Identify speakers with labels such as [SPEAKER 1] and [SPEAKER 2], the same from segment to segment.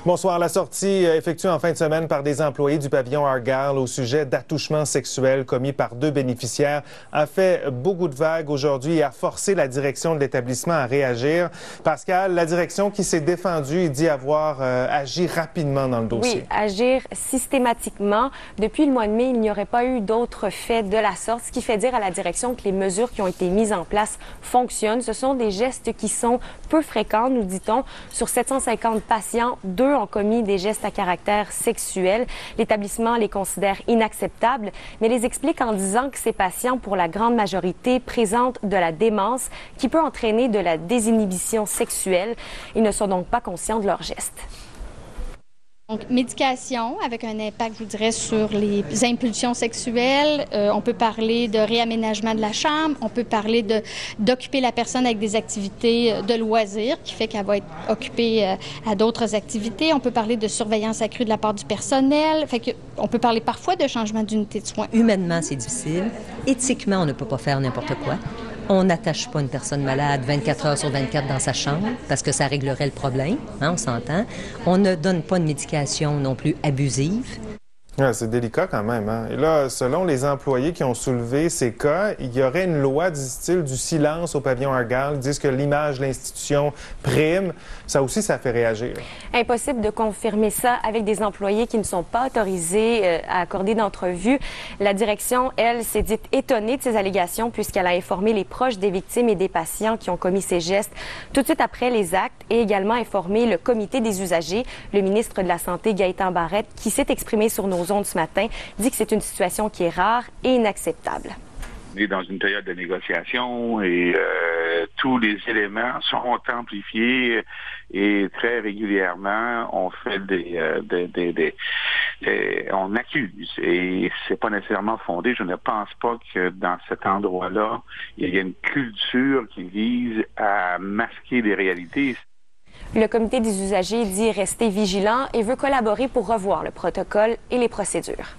[SPEAKER 1] Bonsoir. La sortie effectuée en fin de semaine par des employés du pavillon Argyle au sujet d'attouchements sexuels commis par 2 bénéficiaires a fait beaucoup de vagues aujourd'hui et a forcé la direction de l'établissement à réagir. Pascal, la direction qui s'est défendue et dit avoir agi rapidement dans le dossier.
[SPEAKER 2] Oui, agir systématiquement. Depuis le mois de mai, il n'y aurait pas eu d'autres faits de la sorte, ce qui fait dire à la direction que les mesures qui ont été mises en place fonctionnent. Ce sont des gestes qui sont peu fréquents, nous dit-on. Sur 750 patients, 2 ont commis des gestes à caractère sexuel. L'établissement les considère inacceptables, mais les explique en disant que ces patients, pour la grande majorité, présentent de la démence qui peut entraîner de la désinhibition sexuelle. Ils ne sont donc pas conscients de leurs gestes.
[SPEAKER 3] Donc, médication avec un impact, je vous dirais, sur les impulsions sexuelles. On peut parler de réaménagement de la chambre. On peut parler d'occuper la personne avec des activités de loisirs, qui fait qu'elle va être occupée à d'autres activités. On peut parler de surveillance accrue de la part du personnel. Fait que, on peut parler parfois de changement d'unité de soins.
[SPEAKER 4] Humainement, c'est difficile. Éthiquement, on ne peut pas faire n'importe quoi. On n'attache pas une personne malade 24 heures sur 24 dans sa chambre parce que ça réglerait le problème, hein, on s'entend. On ne donne pas de médication non plus abusive.
[SPEAKER 1] Ouais, c'est délicat quand même. Hein? Et là, selon les employés qui ont soulevé ces cas, il y aurait une loi, disent-ils, du silence au pavillon Argyle. Ils disent que l'image de l'institution prime. Ça aussi, ça fait réagir.
[SPEAKER 2] Impossible de confirmer ça avec des employés qui ne sont pas autorisés à accorder d'entrevue. La direction, elle, s'est dite étonnée de ces allégations puisqu'elle a informé les proches des victimes et des patients qui ont commis ces gestes tout de suite après les actes et également informé le comité des usagers. Le ministre de la Santé, Gaétan Barrette, qui s'est exprimé sur nos ondes ce matin, dit que c'est une situation qui est rare et inacceptable.
[SPEAKER 5] On est dans une période de négociation et tous les éléments sont amplifiés et très régulièrement on fait on accuse et c'est pas nécessairement fondé. Je ne pense pas que dans cet endroit-là il y a une culture qui vise à masquer les réalités.
[SPEAKER 2] Le comité des usagers dit rester vigilant et veut collaborer pour revoir le protocole et les procédures.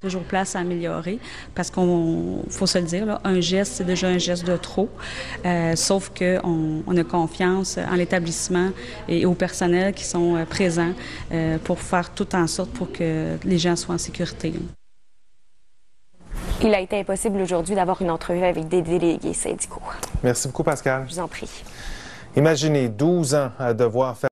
[SPEAKER 6] Toujours place à améliorer parce qu'on faut se le dire, là, un geste, c'est déjà un geste de trop. Sauf qu'on a confiance en l'établissement et au personnel qui sont présents pour faire tout en sorte pour que les gens soient en sécurité.
[SPEAKER 2] Il a été impossible aujourd'hui d'avoir une entrevue avec des délégués syndicaux.
[SPEAKER 1] Merci beaucoup, Pascal.
[SPEAKER 2] Je vous en prie.
[SPEAKER 1] Imaginez 12 ans à devoir faire